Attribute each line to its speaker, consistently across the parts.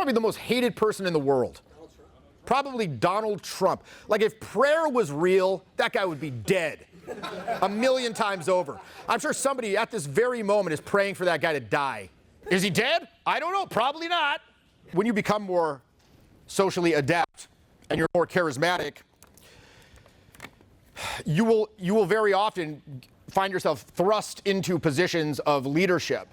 Speaker 1: probably the most hated person in the world. Probably Donald Trump. Like, if prayer was real, that guy would be dead 1,000,000 times over. I'm sure somebody at this very moment is praying for that guy to die. Is he dead? I don't know. Probably not. When you become more socially adept and you're more charismatic, you will very often find yourself thrust into positions of leadership.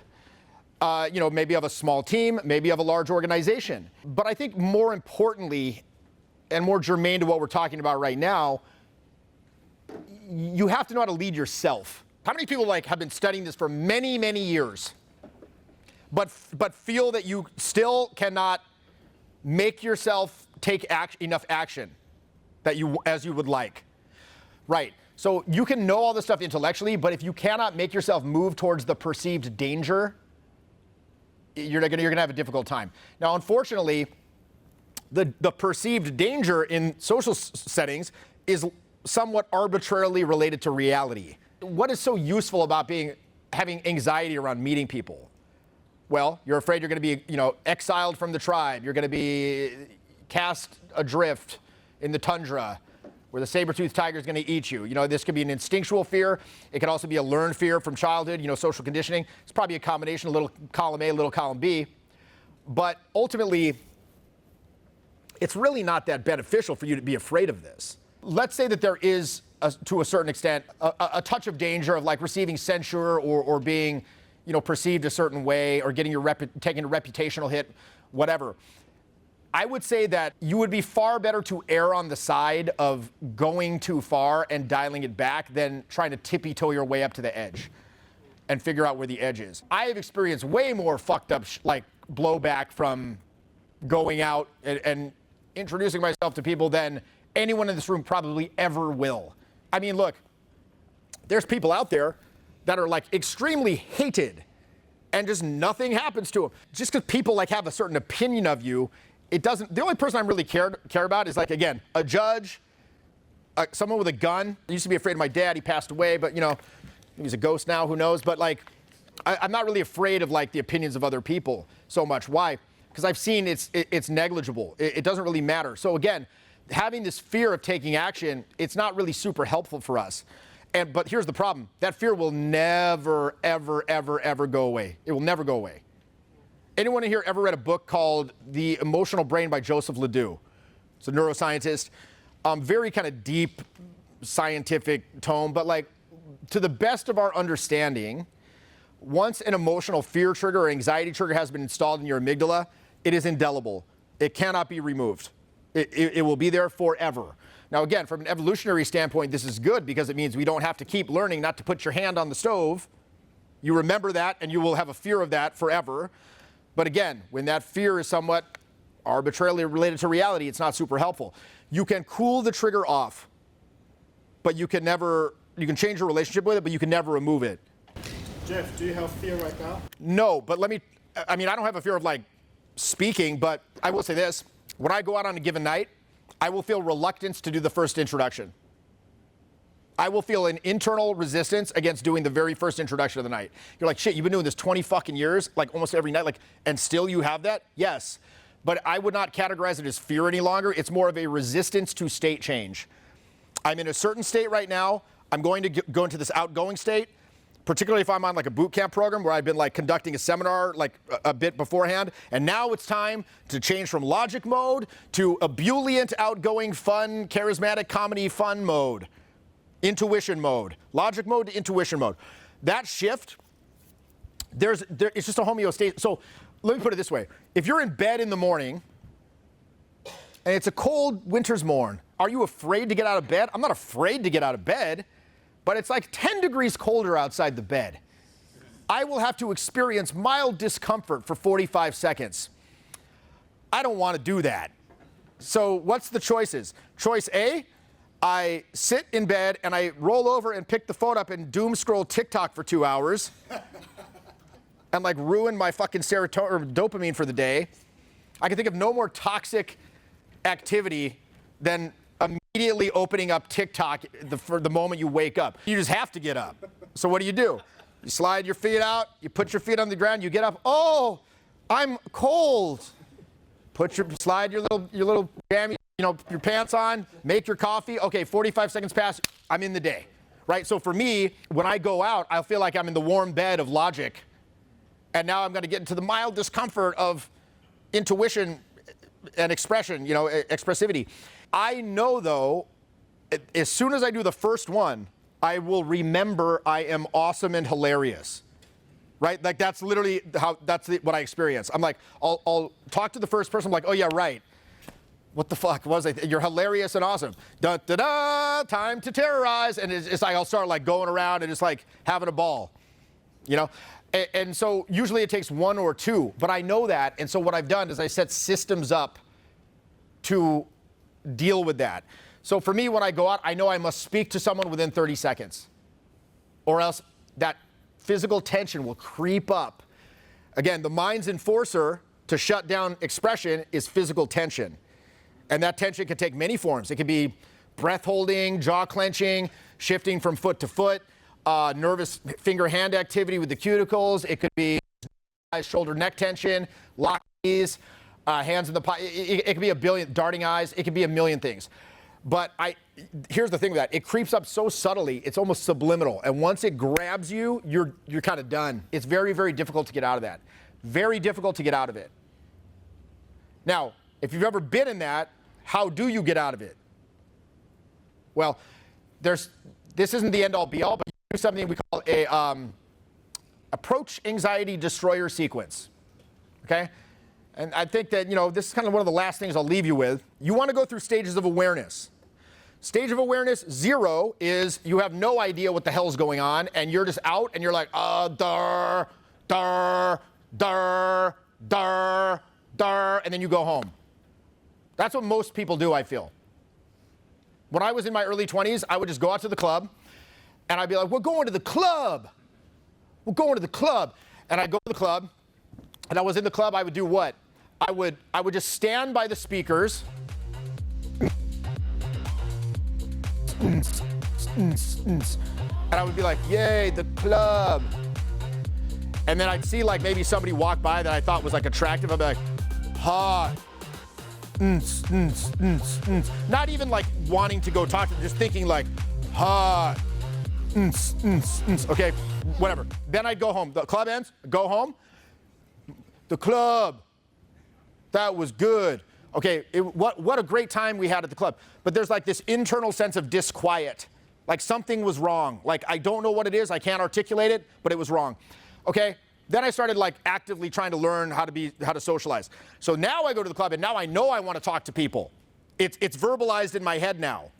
Speaker 1: Maybe of a small team, maybe of a large organization. But I think more importantly, and more germane to what we're talking about right now, you have to know how to lead yourself. How many people have been studying this for many, many years, but feel that you still cannot make yourself take enough action as you would like? Right. So you can know all this stuff intellectually, but if you cannot make yourself move towards the perceived danger, you're going to have a difficult time. Now, unfortunately, the perceived danger in social settings is somewhat arbitrarily related to reality. What is so useful about having anxiety around meeting people? Well, you're afraid you're going to be, exiled from the tribe. You're going to be cast adrift in the tundra where the saber-toothed tiger is going to eat you. This could be an instinctual fear. It could also be a learned fear from childhood, social conditioning. It's probably a combination, a little column A, a little column B. But ultimately, it's really not that beneficial for you to be afraid of this. Let's say that there is, to a certain extent, a touch of danger of receiving censure or being, perceived a certain way or taking a reputational hit, whatever. I would say that you would be far better to err on the side of going too far and dialing it back than trying to tippy-toe your way up to the edge and figure out where the edge is. I have experienced way more fucked up blowback from going out and introducing myself to people than anyone in this room probably ever will. I mean, look, there's people out there that are extremely hated and just nothing happens to them. Just because people have a certain opinion of you, it doesn't. The only person I really care about is again, a judge, someone with a gun. I used to be afraid of my dad. He passed away, but he's a ghost now. Who knows? But I'm not really afraid of the opinions of other people so much. Why? Because I've seen it's negligible. It doesn't really matter. So again, having this fear of taking action, it's not really super helpful for us. But here's the problem. That fear will never, ever, ever, ever go away. It will never go away. Anyone in here ever read a book called The Emotional Brain by Joseph Ledoux? It's a neuroscientist. Very kind of deep scientific tome, but to the best of our understanding, once an emotional fear trigger or anxiety trigger has been installed in your amygdala, it is indelible. It cannot be removed. It will be there forever. Now, again, from an evolutionary standpoint, this is good because it means we don't have to keep learning not to put your hand on the stove. You remember that, and you will have a fear of that forever. But again, when that fear is somewhat arbitrarily related to reality, it's not super helpful. You can cool the trigger off, but you can change your relationship with it, but you can never remove it.
Speaker 2: Jeff, do you have fear right now?
Speaker 1: No, but I don't have a fear of speaking, but I will say this. When I go out on a given night, I will feel reluctance to do the first introduction. I will feel an internal resistance against doing the very first introduction of the night. You're like, shit, you've been doing this 20 fucking years, almost every night, and still you have that? Yes. But I would not categorize it as fear any longer. It's more of a resistance to state change. I'm in a certain state right now. I'm going to go into this outgoing state, particularly if I'm on a boot camp program where I've been conducting a seminar a bit beforehand. And now it's time to change from logic mode to ebullient, outgoing, fun, charismatic comedy fun mode. Intuition mode. Logic mode to intuition mode. That shift, it's just a homeostasis. So let me put it this way. If you're in bed in the morning and it's a cold winter's morn, are you afraid to get out of bed? I'm not afraid to get out of bed, but it's 10 degrees colder outside the bed. I will have to experience mild discomfort for 45 seconds. I don't want to do that. So what's the choices? Choice A, I sit in bed and I roll over and pick the phone up and doom scroll TikTok for 2 hours and ruin my fucking serotonin or dopamine for the day. I can think of no more toxic activity than immediately opening up TikTok for the moment you wake up. You just have to get up. So what do? You slide your feet out, you put your feet on the ground, you get up. Oh, I'm cold. slide your little jammy, your pants on, make your coffee. Okay, 45 seconds pass, I'm in the day, right? So for me, when I go out, I feel like I'm in the warm bed of logic, and now I'm going to get into the mild discomfort of intuition and expression, expressivity. I know, though, as soon as I do the first one, I will remember I am awesome and hilarious. Right? Like that's literally what I experience. I'm like, I'll talk to the first person. I'm like, oh yeah, right. What the fuck was I? You're hilarious and awesome. Da da da. Time to terrorize. And it's like I'll start like going around and just like having a ball, And so usually it takes one or two, but I know that. And so what I've done is I set systems up to deal with that. So for me, when I go out, I know I must speak to someone within 30 seconds, or else that physical tension will creep up. Again, the mind's enforcer to shut down expression is physical tension. And that tension can take many forms. It can be breath holding, jaw clenching, shifting from foot to foot, nervous finger-hand activity with the cuticles. It could be shoulder neck tension, locked knees, hands in the pocket. It could be a billion, darting eyes. It could be a million things. But here's the thing with that. It creeps up so subtly, it's almost subliminal. And once it grabs you, you're kind of done. It's very, very difficult to get out of that. Very difficult to get out of it. Now, if you've ever been in that, how do you get out of it? Well, this isn't the end-all be-all, but you do something we call a approach anxiety destroyer sequence. Okay? And I think that, this is kind of one of the last things I'll leave you with. You want to go through stages of awareness. Stage of awareness 0 is you have no idea what the hell's going on, and you're just out, and you're like, dar, dar, dar, dar, dar, and then you go home. That's what most people do, I feel. When I was in my early 20s, I would just go out to the club, and I'd be like, we're going to the club. We're going to the club. And I'd go to the club, and I was in the club, I would do what? I would just stand by the speakers. And I would be like, yay, the club. And then I'd see like maybe somebody walk by that I thought was like attractive. I'd be like, hot. Not even like wanting to go talk to them, just thinking like, hot. Okay, whatever. Then I'd go home. The club ends, go home. The club. That was good. Okay, what a great time we had at the club. But there's like this internal sense of disquiet. Like something was wrong. Like I don't know what it is. I can't articulate it, but it was wrong. Okay, then I started like actively trying to learn how to socialize. So now I go to the club and now I know I want to talk to people. It's verbalized in my head now.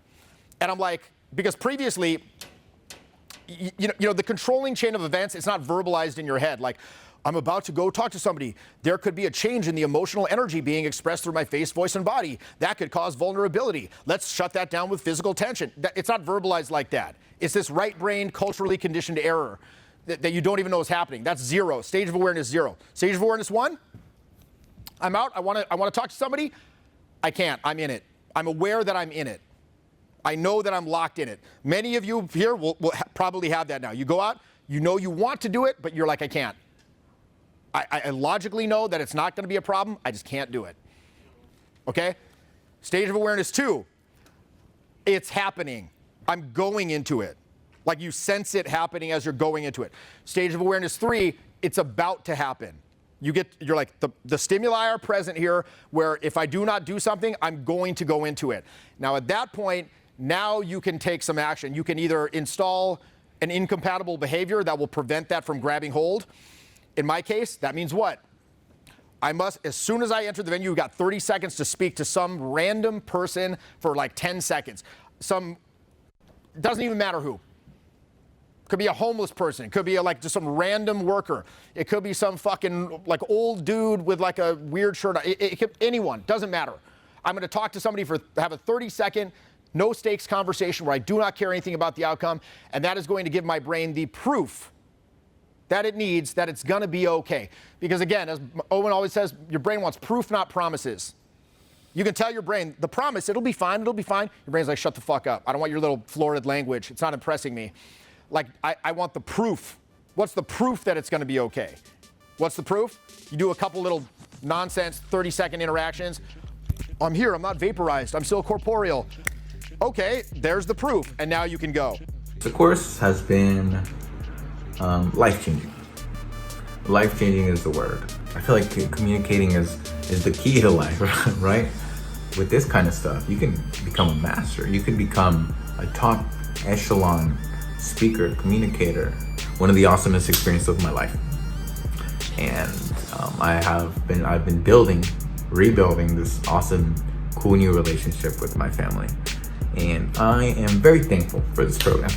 Speaker 1: And I'm like, because previously, the controlling chain of events, it's not verbalized in your head. Like, I'm about to go talk to somebody. There could be a change in the emotional energy being expressed through my face, voice, and body. That could cause vulnerability. Let's shut that down with physical tension. It's not verbalized like that. It's this right brain, culturally conditioned error that you don't even know is happening. That's 0. Stage of awareness 0. Stage of awareness 1, I'm out. I want to talk to somebody. I can't. I'm in it. I'm aware that I'm in it. I know that I'm locked in it. Many of you here will probably have that now. You go out, you know you want to do it, but you're like, I can't. I logically know that it's not going to be a problem. I just can't do it. Okay? Stage of awareness 2. It's happening. I'm going into it. Like you sense it happening as you're going into it. Stage of awareness 3, it's about to happen. You're like, the stimuli are present here where if I do not do something, I'm going to go into it. Now at that point, now you can take some action. You can either install an incompatible behavior that will prevent that from grabbing hold. In my case, that means what? I must, as soon as I enter the venue, you've got 30 seconds to speak to some random person for like 10 seconds. Doesn't even matter who. Could be a homeless person. It could be like just some random worker. It could be some fucking like old dude with like a weird shirt. It could anyone. Doesn't matter. I'm going to talk to somebody have a 30-second, no stakes conversation where I do not care anything about the outcome, and that is going to give my brain the proof that it needs that it's going to be okay. Because again, as Owen always says, your brain wants proof, not promises. You can tell your brain, the promise, it'll be fine, it'll be fine. Your brain's like, shut the fuck up. I don't want your little florid language. It's not impressing me. Like, I want the proof. What's the proof that it's going to be okay? What's the proof? You do a couple little nonsense 30-second interactions. I'm here, I'm not vaporized, I'm still corporeal. Okay, there's the proof, and now you can go.
Speaker 3: The course has been life-changing. Life-changing is the word. I feel like communicating is the key to life, right? With this kind of stuff, you can become a master. You can become a top echelon speaker, communicator. One of the awesomest experiences of my life. And I've been rebuilding this awesome, cool new relationship with my family. And I am very thankful for this program.